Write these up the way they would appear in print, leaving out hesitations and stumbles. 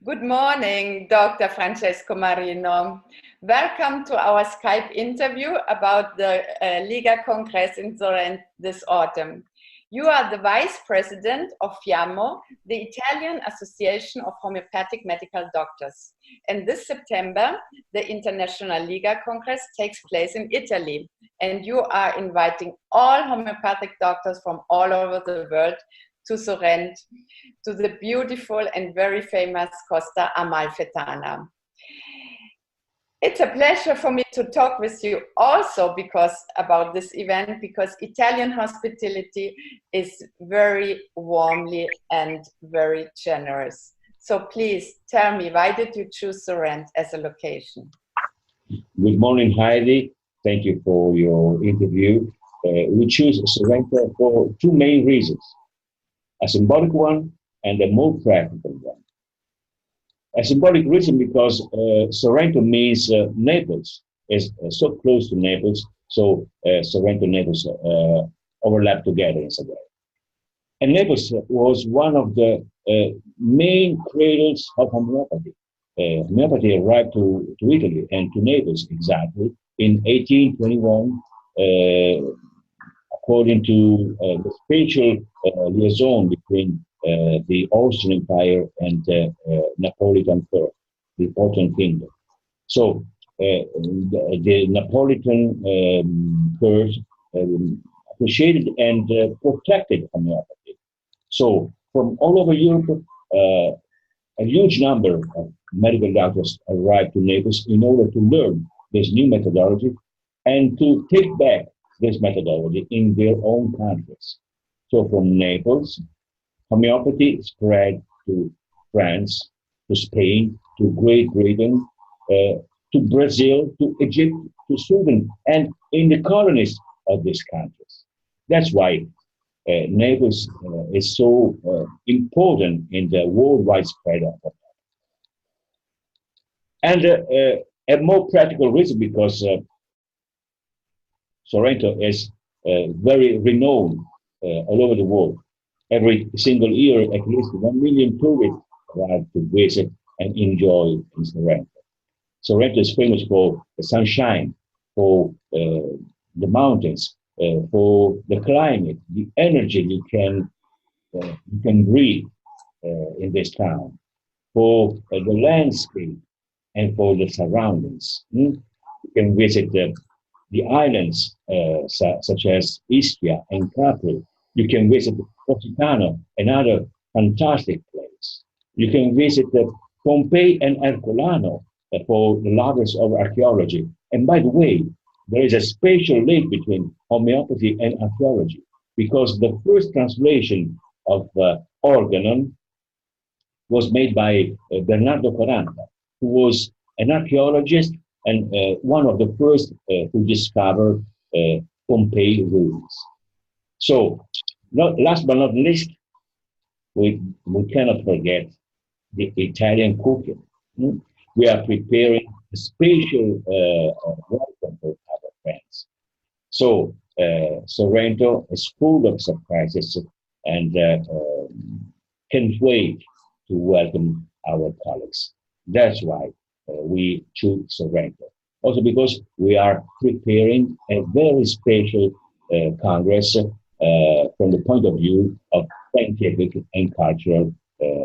Good morning, Dr. Francesco Marino. Welcome to our Skype interview about the Liga Congress in Sorrento this autumn. You are the Vice President of FIAMMO, the Italian Association of Homeopathic Medical Doctors. And this September, the International Liga Congress takes place in Italy. And you are inviting all homeopathic doctors from all over the world to Sorrento, to the beautiful and very famous Costa Amalfitana. It's a pleasure for me to talk with you also about this event, because Italian hospitality is very warmly and very generous. So please tell me, why did you choose Sorrento as a location? Good morning, Heidi. Thank you for your interview. We choose Sorrento for two main reasons: a symbolic one and a more practical one. A symbolic reason because Sorrento means Naples, is so close to Naples, so Sorrento and Naples overlap together in some way. And Naples was one of the main cradles of homeopathy. Homeopathy arrived to Italy and to Naples exactly in 1821, according to the spatial liaison between the Austrian Empire and Napolitan Third, the Ottoman Kingdom. So the Napolitan Third appreciated and protected homeopathy. So from all over Europe, a huge number of medical doctors arrived to Naples in order to learn this new methodology and to take back this methodology in their own countries. So from Naples, homeopathy spread to France, to Spain, to Great Britain, to Brazil, to Egypt, to Sweden, and in the colonies of these countries. That's why Naples is so important in the worldwide spread of homeopathy. And a more practical reason, because Sorrento is very renowned all over the world. Every single year, at least 1 million tourists arrive to visit and enjoy in Sorrento. Sorrento is famous for the sunshine, for the mountains, for the climate, the energy you can breathe in this town, for the landscape and for the surroundings. You can visit the islands such as Ischia and Capri. You can visit Positano, another fantastic place. You can visit Pompeii and Ercolano for the lovers of archaeology. And by the way, there is a special link between homeopathy and archaeology, because the first translation of Organon was made by Bernardo Quaranta, who was an archaeologist and one of the first who discovered Pompeii ruins. So, last but not least, we cannot forget the Italian cooking. We are preparing a special welcome for our friends. So, Sorrento is full of surprises and can't wait to welcome our colleagues. That's why we choose Sorrento. Also because we are preparing a very special Congress from the point of view of scientific and cultural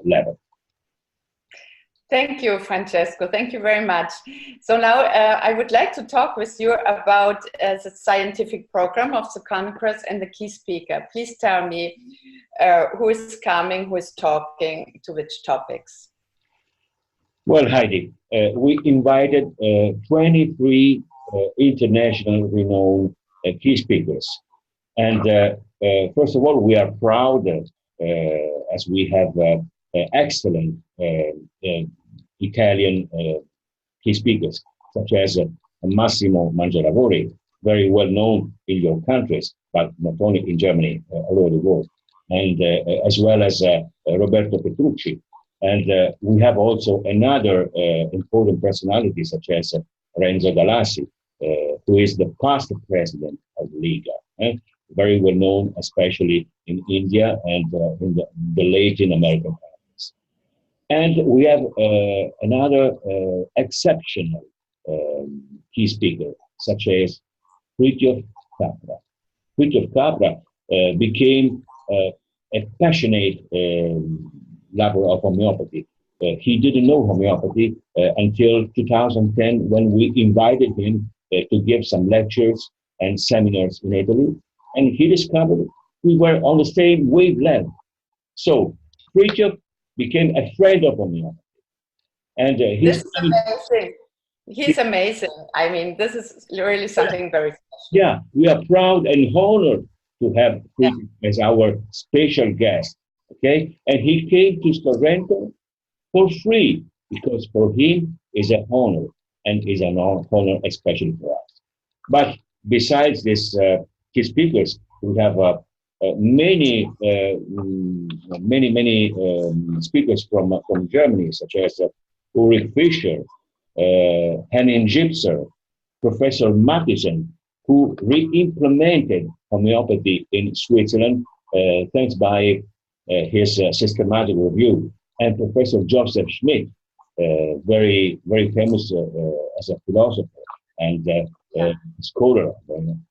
level. Thank you, Francesco. Thank you very much. So now I would like to talk with you about the scientific program of the Congress and the key speaker. Please tell me who is coming, who is talking, to which topics. Well, Heidi, we invited 23 international renowned key speakers. And first of all, we are proud as we have excellent Italian key speakers, such as Massimo Mangialavori, very well known in your countries, but not only in Germany, all over the world, and as well as Roberto Petrucci. And we have also another important personality, such as Renzo Galassi, who is the past president of Liga. Very well known, especially in India and in the Latin American countries. And we have another exceptional key speaker, such as Fritjof Capra. Fritjof Capra became a passionate lover of homeopathy. He didn't know homeopathy until 2010 when we invited him to give some lectures and seminars in Italy. And he discovered we were on the same wavelength. So Fritjof became a friend of homeopathy. And This he's is amazing. He's amazing. I mean, this is really something very special. yeah, we are proud and honored to have Yeah. Fritjof as our special guest. Okay, and he came to Sorrento for free because for him is an honor and is an honor especially for us. But besides this, his speakers, we have many speakers from Germany, such as Ulrich Fischer, Henning Gipser, Professor Mattison, who re-implemented homeopathy in Switzerland thanks by his systematic review, and Professor Joseph Schmidt, very famous as a philosopher and scholar of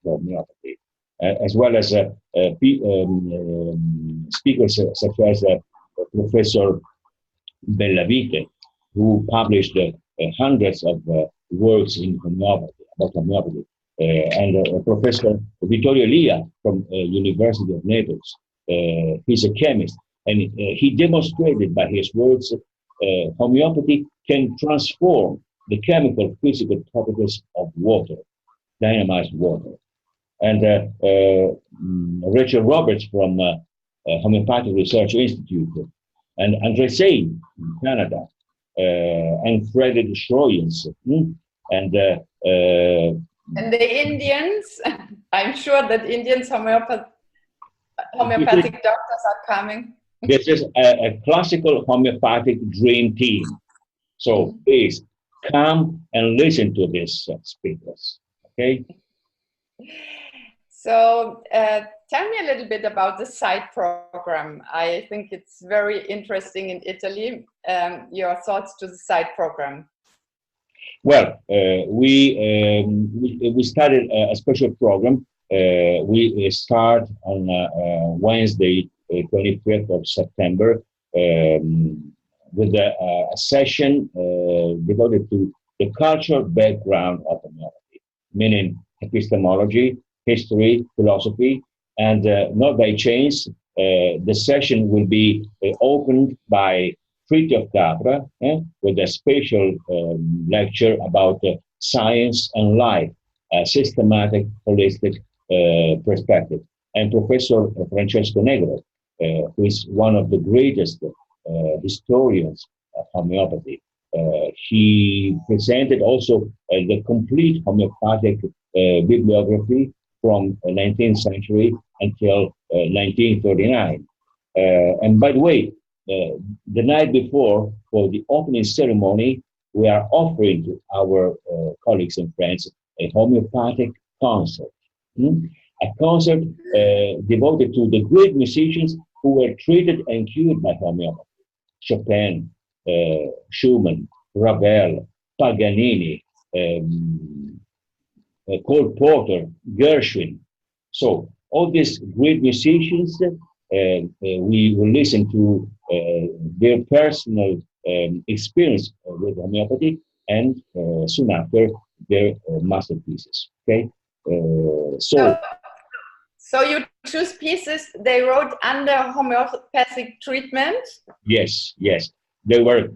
homeopathy, as well as speakers such as Professor Bellavite, who published hundreds of works in homeopathy, about homeopathy, and Professor Vittorio Lia from University of Naples. He's a chemist, and he demonstrated by his works homeopathy can transform the chemical physical properties of water, dynamized water. And Rachel Roberts from Homeopathic Research Institute, and Andre Sein in Canada, and Frederick Schroyens, and the Indians, I'm sure that Indians homeopathic doctors are coming. This is a classical homeopathic dream team. So please come and listen to these speakers. Okay. So tell me a little bit about the side program. I think it's very interesting in Italy. Your thoughts to the side program? Well, we started a special program. We start on Wednesday, 25th of September, with a session devoted to the cultural background of homeopathy, meaning epistemology, history, philosophy, and not by chance, the session will be opened by Fritjof Capra with a special lecture about science and life, a systematic, holistic perspective. And Professor Francesco Negro, who is one of the greatest historians of homeopathy, he presented also the complete homeopathic bibliography from the 19th century until 1939. And by the way, the night before, for the opening ceremony, we are offering to our colleagues and friends a homeopathic concert. A concert devoted to the great musicians who were treated and cured by homeopathy. Chopin, Schumann, Ravel, Paganini, Cole Porter, Gershwin. So all these great musicians, we will listen to their personal experience with homeopathy, and soon after their masterpieces. Okay, so you choose pieces they wrote under homeopathic treatment? Yes, yes. They were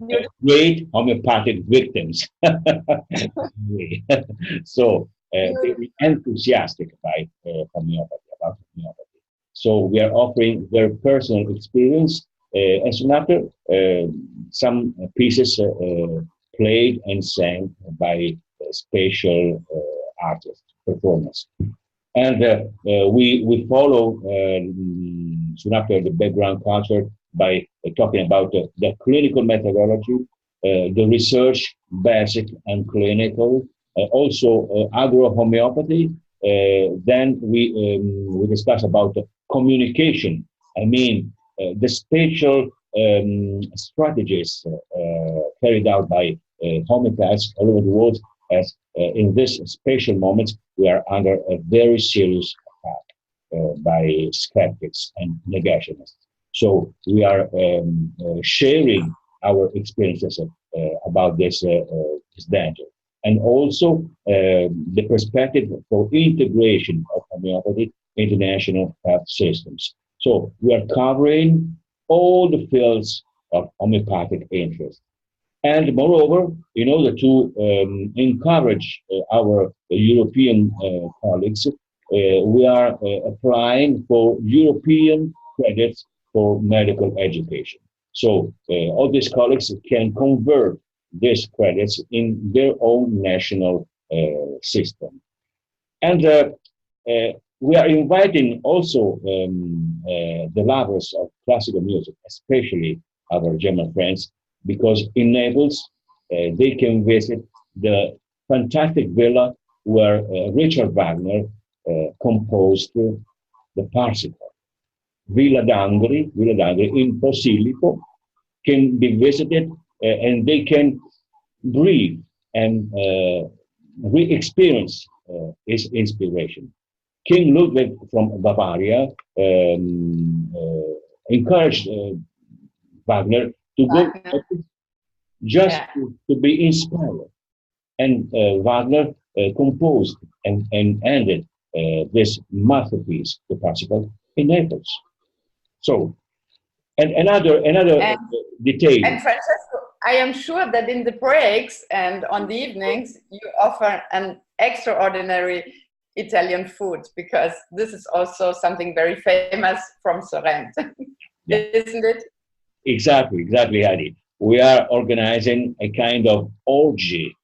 great homeopathic victims. So they were enthusiastic about homeopathy. So we are offering their personal experience, and soon after some pieces played and sang by special artists, performers. And we follow soon after the background culture by talking about the clinical methodology, the research, basic and clinical, also agro-homeopathy. Then we discuss about communication. I mean, the special strategies carried out by homeopaths all over the world, as in this special moment we are under a very serious attack by skeptics and negationists. So we are sharing our experiences about this danger, and also the perspective for integration of homeopathy into national health systems. So we are covering all the fields of homeopathic interest. And moreover, in order to encourage our European colleagues, we are applying for European credits for medical education. So all these colleagues can convert these credits in their own national system. And we are inviting also the lovers of classical music, especially our German friends, because in Naples they can visit the fantastic villa where Richard Wagner composed the Parsifal. Villa d'Angri in Posillipo can be visited, and they can breathe and re-experience his inspiration. King Ludwig from Bavaria encouraged Wagner to go just to be inspired. And Wagner composed and ended this masterpiece, the Parsifal, in Naples. So, and another detail. And Francesco, I am sure that in the breaks and on the evenings, you offer an extraordinary Italian food, because this is also something very famous from Sorrento, isn't it? Exactly, Heidi. We are organizing a kind of orgy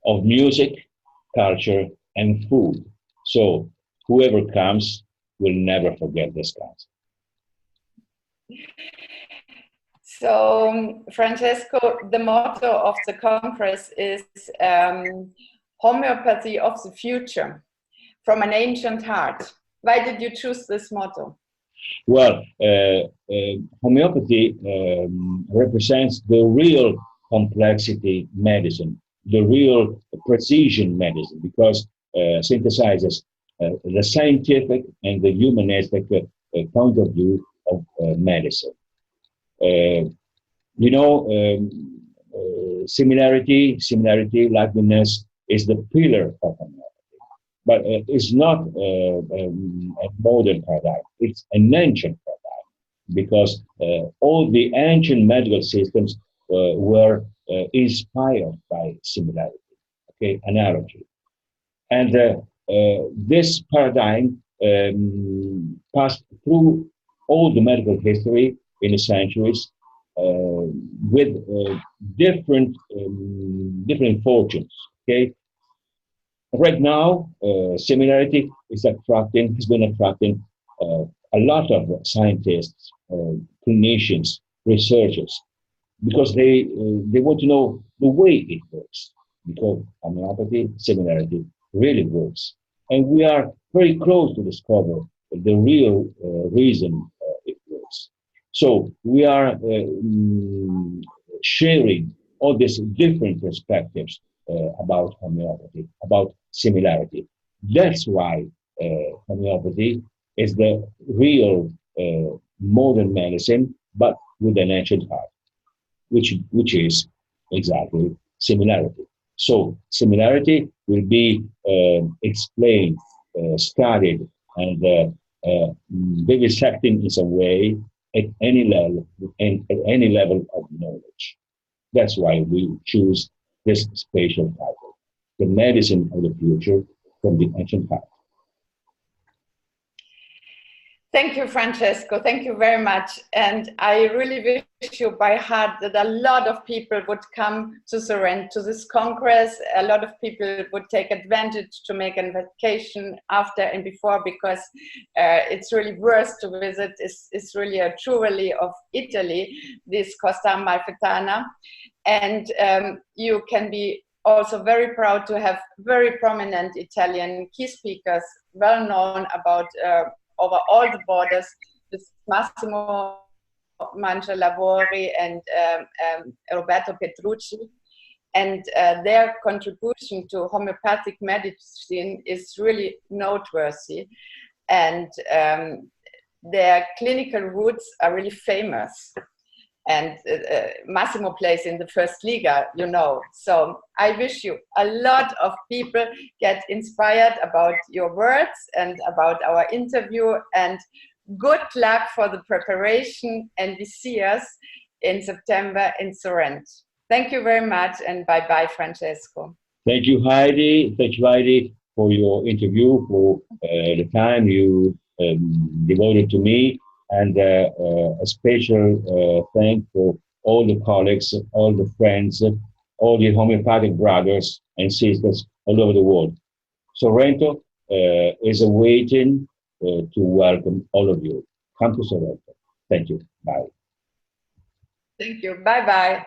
of music, culture, and food. So whoever comes will never forget this class. So, Francesco, the motto of the Congress is Homeopathy of the Future, from an ancient heart. Why did you choose this motto? Well, homeopathy represents the real complexity medicine, the real precision medicine, because synthesizes the scientific and the humanistic point of view of medicine. Similarity, likeness is the pillar of homeopathy. But it's not a modern paradigm, it's an ancient paradigm, because all the ancient medical systems were inspired by similarity, analogy. And this paradigm passed through all the medical history in the centuries with different fortunes, Right now, similarity has been attracting a lot of scientists, clinicians, researchers, because they want to know the way it works, because homeopathy, similarity, really works. And we are very close to discover the real reason it works. So we are sharing all these different perspectives about homeopathy, about similarity. That's why homeopathy is the real modern medicine, but with an ancient heart, which is exactly similarity. So similarity will be explained, studied, and vivisected in some way at any level, of knowledge. That's why we choose this spatial title, The Medicine of the Future from the Ancient Past. Thank you, Francesco. Thank you very much. And I really wish you by heart that a lot of people would come to Sorrento, to this Congress. A lot of people would take advantage to make a vacation after and before, because it's really worth to visit. It's really a jewelry of Italy, this Costa Amalfitana. And you can be also very proud to have very prominent Italian key speakers, well known about over all the borders, with Massimo Mangia Lavori and Roberto Petrucci. And their contribution to homeopathic medicine is really noteworthy. And their clinical roots are really famous. And Massimo plays in the first Liga, you know. So I wish you a lot of people get inspired about your words and about our interview, and good luck for the preparation, and we see us in September in Sorrento. Thank you very much, and bye-bye, Francesco. Thank you, Heidi. Thank you, Heidi, for your interview, for the time you devoted to me, and a special thank for all the colleagues, all the friends, all the homeopathic brothers and sisters all over the world. Sorrento is awaiting to welcome all of you. Come to Sorrento. Thank you. Bye. Thank you. Bye-bye.